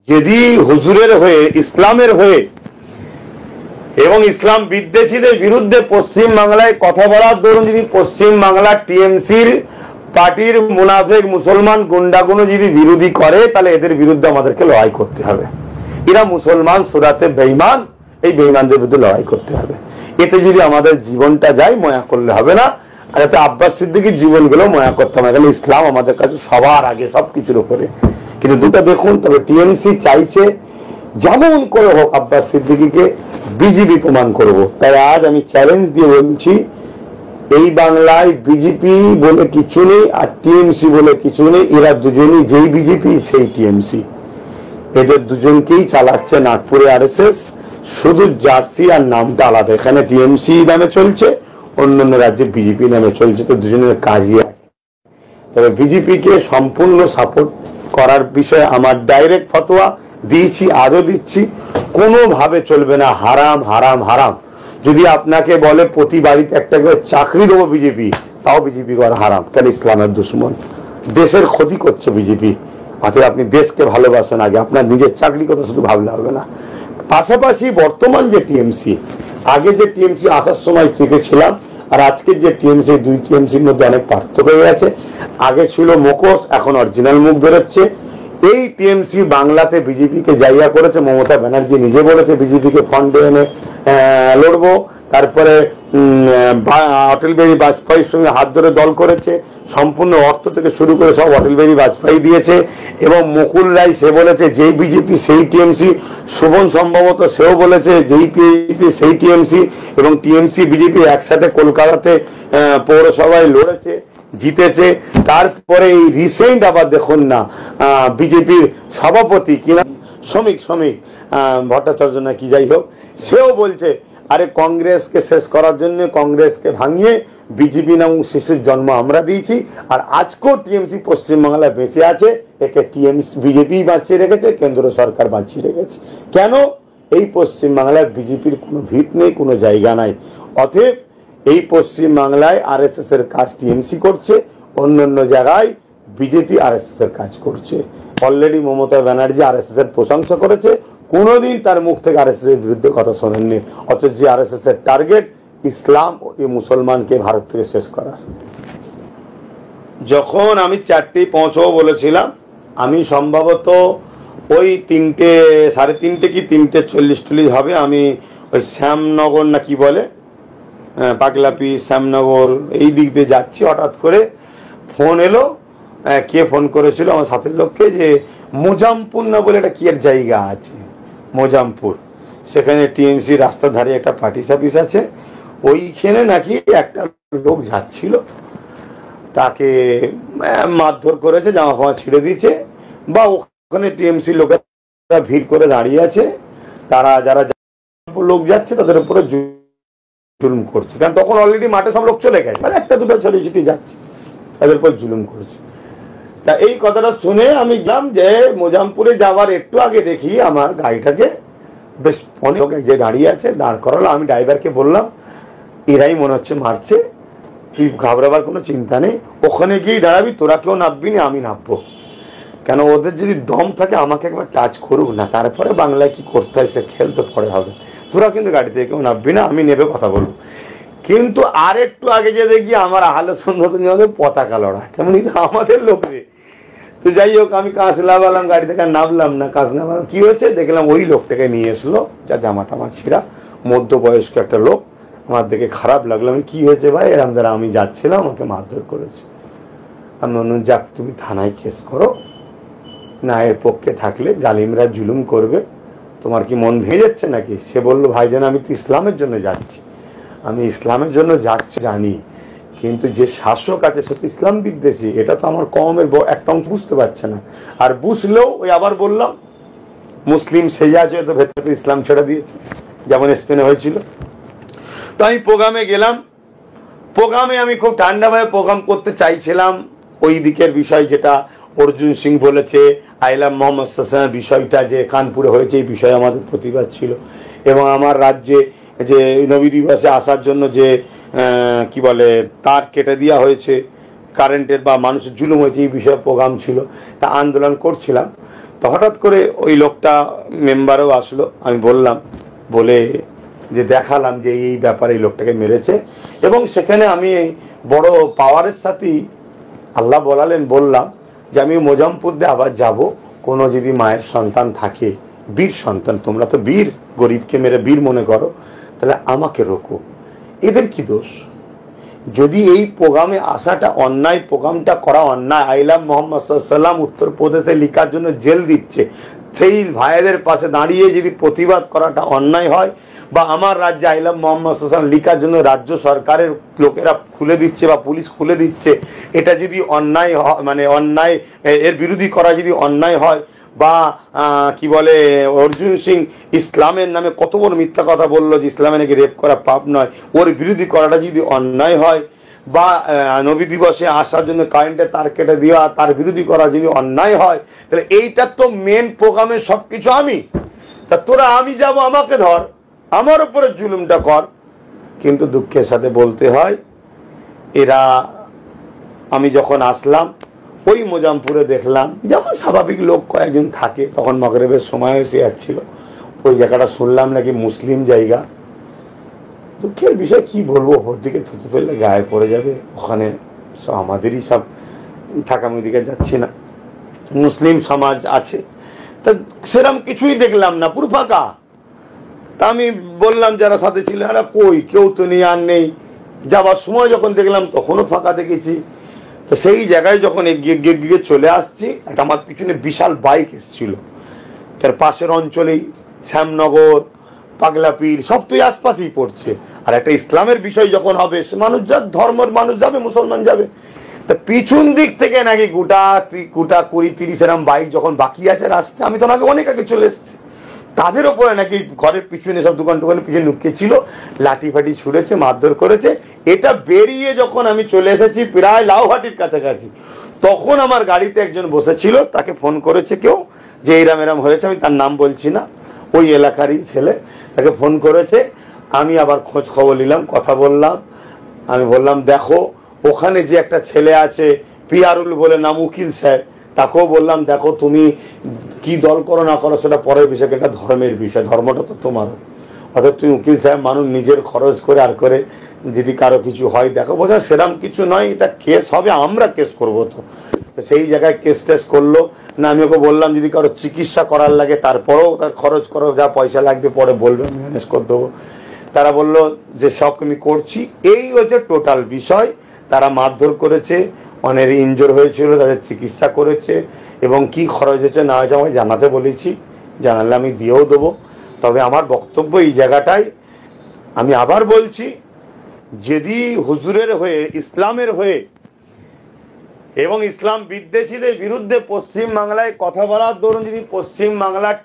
যদি হুজুরের হয়ে, ইসলামের হয়ে এবং ইসলাম বিদ্বেষীদের বিরুদ্ধে পশ্চিম বাংলায় কথা বলার দরুন যদি পশ্চিম বাংলা টিএমসির পার্টির মুনাফেক মুসলমান গুন্ডাগুলো যদি বিরোধী করে, তাহলে এদের বিরুদ্ধে আমাদেরকে লড়াই করতে হবে। এরা মুসলমান, সুরাতে বেঈমান, এই বেঈমানদের বিরুদ্ধে লড়াই করতে হবে। এতে যদি আমাদের জীবনটা যায়, ময়া করলে হবে না। আর এতে আব্বাস সিদ্দিকীর জীবন গুলো ময়া করতে হবে। কারণ ইসলাম আমাদের কাছে সবার আগে, সবকিছুর উপরে। কিন্তু দুটা দেখুন, তবে টিএমসি চাইছে যেমন করে হোক আব্বাস সিদ্দিকীকে বিজেপি প্রমাণ করব। তাই আজ আমি চ্যালেঞ্জ দিয়ে বলছি, এই বাংলায় বিজেপি বলে কিছু নেই আর টিএমসি বলে কিছু নেই। এরা দুজনই যেই বিজেপি সেই টিএমসি, এদের দুজনকেই চালাচ্ছে নাগপুরে আরএসএস। শুধু জার্সি আর নামটা আলাদা। এখানে টিএমসি নামে চলছে, অন্যান্য রাজ্যে বিজেপি নামে চলছে। তো দুজনের কাজই। তবে বিজেপিকে সম্পূর্ণ সাপোর্ট করার বিষয়ে আমার ডাইরেক্ট ফতোয়া দিয়েছি, আজও দিচ্ছি, কোনোভাবে চলবে না। হারাম, হারাম, হারাম। যদি আপনাকে বলে প্রতি বাড়িতে একটা করে চাকরি দেবো বিজেপি, তাও বিজেপি করা হারাম। কেন? ইসলামের দুশ্মন, দেশের ক্ষতি করছে বিজেপি। অতএব আপনি দেশকে ভালোবাসেন, আগে আপনার নিজের চাকরি কথা শুধু ভাবলে হবে না। পাশাপাশি বর্তমান যে টিএমসি, আগে যে টিএমসি আসার সময় চেকেছিলাম আর আজকের যে টিএমসি, দুই টিএমসির মধ্যে অনেক পার্থক্য হয়ে গেছে। আগে ছিল মুখোশ, এখন অরিজিনাল মুখ বেরোচ্ছে। এই টিএমসি বাংলাতে বিজেপিকে জায়গা করেছে। মমতা ব্যানার্জি নিজে বলেছে বিজেপিকে ফান্ডে এনে লড়বো। তারপরে অটল বিহারী বাজপেয়ীর সঙ্গে হাত ধরে দল করেছে। সম্পূর্ণ অর্থ থেকে শুরু করে সব অটল বিহারী বাজপেয়ী দিয়েছে। এবং মুকুল রায় সে বলেছে যেই বিজেপি সেই টিএমসি। শোভন সম্ভবত সেও বলেছে যেই বিজেপি সেই টিএমসি। এবং টিএমসি বিজেপি একসাথে কলকাতাতে পৌরসভায় লড়েছে, জিতেছে। তারপরে এই রিসেন্ট আবার দেখুন না, বিজেপির সভাপতি কিনা শ্রমিক ভট্টাচার্য না কি, যাই হোক, সেও বলছে আরে কংগ্রেসকে শেষ করার জন্য, কংগ্রেসকে ভাঙিয়ে বিজেপি নামক শিশুর জন্ম আমরা দিয়েছি। আর আজকেও টিএমসি পশ্চিমবাংলায় বেঁচে আছে। একে টিএমসি বিজেপি বাঁচিয়ে রেখেছে, কেন্দ্র সরকার বাঁচিয়ে রেখেছে। কেন? এই পশ্চিমবাংলায় বিজেপির কোনো ভিত নেই, কোনো জায়গা নাই। অতএব এই পশ্চিমবাংলায় আরএসএস এর কাজ টিএমসি করছে, অন্যান্য জায়গায় বিজেপি আরএসএস এর কাজ করছে। অলরেডি মমতা ব্যানার্জি আরএসএস এর প্রশংসা করেছে, কোনোদিন তার মুখ থেকে আরএসএস এর বিরুদ্ধে কথা শোনেননি। অথচ যে আরএসএস এর টার্গেট ইসলাম ও মুসলমানকে ভারত থেকে শেষ করার। যখন আমি 4টেই পৌঁছবো বলেছিলাম, আমি সম্ভবত ওই 3টে, 3:30 কি 3:40 হবে, আমি ওই শ্যামনগর না কি বলে, পাগলাপি শ্যামনগর এই দিক দিয়ে যাচ্ছি। হঠাৎ করে ফোন এলো। কে ফোন করেছিল? আমার সাথের লোককে, যে মোজামপুর না বলে একটা কি এক জায়গা আছে, মোজামপুর, সেখানে টিএমসি রাস্তার ধারে একটা পার্টি অফিস আছে, ওইখানে নাকি একটা লোক যাচ্ছিল, তাকে মারধর করেছে, জামা ফামা ছিঁড়ে দিয়েছে। বা ওখানে টিএমসি লোকেরা ভিড় করে দাঁড়িয়ে আছে, তারা যারা লোক যাচ্ছে তাদের উপরে জুলুম করছে। কারণ তখন অলরেডি মাঠে সব লোক চলে গেছে, মানে একটা দুটো ছড়িয়ে ছিটিয়ে যাচ্ছে, তাদের উপর জুলুম করছে। তা এই কথাটা শুনে আমি গেলাম যে মোজামপুরে যাওয়ার একটু আগে দেখি আমার গাড়িটাকে বেশ অনেক লোক যে দাঁড়িয়ে আছে, দাঁড় করালো। আমি ড্রাইভারকে বললাম এরাই মনে হচ্ছে মারছে, তুই ঘাবড়াবার কোনো চিন্তা নেই, ওখানে গিয়েই দাঁড়াবি, তোরা কেউ নামবি না, আমি নামবো। কেন? ওদের যদি দম থাকে আমাকে একবার টাচ করুক না, তারপরে বাংলায় কি করতে হয় সে খেলতে পরে হবে। তোরা কিন্তু গাড়ি থেকে কেউ নামবি না, আমি নেবে কথা বলবো। কিন্তু আর একটু আগে যে দেখি আমার আহলে সুন্নাতের পতাকা লড়া, তেমন আমাদের লোক রে। তো যাই হোক, আমি কাঁচ লাগালাম, গাড়ি থেকে নামলাম না, কাঁচ লাগালাম। কি হয়েছে দেখলাম, ওই লোকটাকে নিয়ে এসলো, যা জামা টামা ছিঁড়া, মধ্যবয়স্ক একটা লোক। আমার দেখে খারাপ লাগলো। আমি কি হয়েছে ভাই? এরম দ্বারা আমি যাচ্ছিলাম, আমাকে মারধর করেছে। আমি বললাম যাক, তুমি থানায় কেস করো না, এর পক্ষে থাকলে জালিমরা জুলুম করবে, তোমার কি মন ভেঙে যাচ্ছে নাকি? সে বললো ভাইজান আমি তো ইসলামের জন্য যাচ্ছি। আমি ইসলামের জন্য যাচ্ছি জানি, কিন্তু যে শাসক আছে সে তো ইসলাম বিদ্বেষী, এটা তো আমার কওমের একটা অংশ বুঝতে পারছে না। আর বুঝলেও ওই আবার বললাম মুসলিম সেই আছে, তো ভেতরে ইসলাম ছেড়ে দিয়েছে, যেমন স্পেনে হয়েছিল। তো আমি প্রোগ্রামে গেলাম। প্রোগ্রামে আমি খুব ঠান্ডাভাবে প্রোগ্রাম করতে চাইছিলাম। ওই দিকের বিষয় যেটা অর্জুন সিং বলেছে, আইলাম মোহাম্মদ সাল্লাল্লাহু বিষয়টা যে কানপুরে হয়েছে, এই বিষয়ে আমাদের প্রতিবাদ ছিল। এবং আমার রাজ্যে যে নবী দিবসে আসার জন্য যে কি বলে তার কেটে দেওয়া হয়েছে কারেন্টের, বা মানুষের জুলুম হয়েছে, এই বিষয়ে প্রোগ্রাম ছিল। তা আন্দোলন করছিলাম। তো হঠাৎ করে ওই লোকটা মেম্বারও আসলো, আমি বললাম, বলে যে দেখালাম যে এই ব্যাপারে এই লোকটাকে মেরেছে। এবং সেখানে আমি বড় পাওয়ারের সাথেই আল্লাহ বলালেন, বললাম যে আমি মোজাম্পুর দিয়ে আবার যাব, কোনো যদি মায়ের সন্তান থাকে, বীর সন্তান, তোমরা তো বীর, গরিবকে মেরে বীর মনে করো, তাহলে আমাকে রোকো। এদের কি দোষ? যদি এই প্রোগ্রামে আসাটা অন্যায়, প্রোগ্রামটা করা অন্যায়, আইলাম মোহাম্মদ সাল্লাম উত্তরপ্রদেশে লিখার জন্য জেল দিচ্ছে, সেই ভাইদের পাশে দাঁড়িয়ে যদি প্রতিবাদ করাটা অন্যায় হয়, বা আমার রাজ্যে আইলাম মোহাম্মদ সাল্লাম লিখার জন্য রাজ্য সরকারের লোকেরা খুলে দিচ্ছে বা পুলিশ খুলে দিচ্ছে, এটা যদি অন্যায় হয়, মানে অন্যায়, এর বিরোধী করা যদি অন্যায় হয়, বা কি বলে অর্জুন সিং ইসলামের নামে কত বড় মিথ্যা কথা বললো যে ইসলামে নাকি রেপ করা পাপ নয়, ওর বিরোধী করাটা যদি অন্যায় হয়, বা নবী দিবসে আসার জন্য কারেন্টের তার কেটে দেওয়া, তার বিরোধী করা যদি অন্যায় হয়, তাহলে এইটা তো মেন প্রোগ্রামের সবকিছু আমি। তা তোরা আমি যাব, আমাকে ধর, আমার উপরে জুলুমটা কর। কিন্তু দুঃখের সাথে বলতে হয়, এরা, আমি যখন আসলাম ওই মোজামপুরে দেখলাম যেমন স্বাভাবিক লোক কয়েকজন থাকে, তখন মাগরিবের সময় এসে যাচ্ছিল, ওই জায়গাটা শুনলাম নাকি মুসলিম জায়গা। দুঃখের বিষয় কি বলবো, ওর দিকে থুতু ফেললে গায়ে পড়ে যাবে, ওখানে আমাদেরই সব থাকা, আমি দিকে যাচ্ছি না, মুসলিম সমাজ আছে, তা সেরকম কিছুই দেখলাম না, পুরো ফাঁকা। তা আমি বললাম যারা সাথে ছিল, এরা কই, কেউ তো নেই, আর নেই। যাবার সময় যখন দেখলাম তখনও ফাঁকা দেখেছি। তো সেই জায়গায় যখন এগিয়ে চলে আসছি, একটা আমার পিছনে বিশাল বাইক এসেছিল, তার পাশের অঞ্চলেই শ্যামনগর, পাগলাপীর সব তো আশপাশেই পড়ছে। আর একটা ইসলামের বিষয় যখন হবে, মানুষ যা ধর্মের মানুষ যাবে, মুসলমান যাবে। তা পিছন দিক থেকে নাকি গোটা 20-30 এরম বাইক যখন বাকি আছে রাস্তায়, আমি তো নাকি অনেক আগে চলে এসেছি, তাদের ওপরে নাকি ঘরের পিছনে সব দোকানের পিছনে লুকিয়ে ছিল, লাঠি ফাটি ছুঁড়েছে, মারধর করেছে। এটা বেরিয়ে যখন আমি চলে এসেছি প্রায় লাউহাটির কাছাকাছি, তখন আমার গাড়িতে একজন বসেছিল, তাকে ফোন করেছে কেউ যে এরম এরম হয়েছে, আমি তার নাম বলছি না, ওই এলাকারই ছেলে, তাকে ফোন করেছে। আমি আবার খোঁজ খবর নিলাম, কথা বললাম। আমি বললাম, দেখো ওখানে যে একটা ছেলে আছে পিয়ারুল বলে নাম, উকিল সাহেব, তাকেও বললাম, দেখো তুমি কি দল করো না করো সেটা পরের বিষয়, এটা ধর্মের বিষয়, ধর্মটা তো তোমার। অর্থাৎ তুমি উকিল সাহেব মানুষ, নিজের খরচ করে আর করে যদি কারো কিছু হয় দেখো, বোঝা সেরকম কিছু নয়, এটা কেস হবে, আমরা কেস করবো। তো সেই জায়গায় কেস টেস করলো না। আমি ওকে বললাম যদি কারো চিকিৎসা করার লাগে তারপরেও তার খরচ করো, যা পয়সা লাগবে পরে বলবে, আমি ম্যানেজ করে দেবো। তারা বললো যে সব আমি করছি। এই হচ্ছে টোটাল বিষয়। তারা মারধর করেছে, অনেক ইনজোর হয়েছিল, তাদের চিকিৎসা করেছে, এবং কি খরচ হয়েছে না হয়েছে আমাকে জানাতে বলেছি, জানালে আমি দিয়েও দেবো। তবে আমার বক্তব্য এই জায়গাটাই, আমি আবার বলছি, যদি হুজুরের হয়ে, ইসলামের হয়ে এবং ইসলাম বিদ্বেষীদের বিরুদ্ধে পশ্চিম বাংলায় কথা বলার দরুন যদি পশ্চিম বাংলার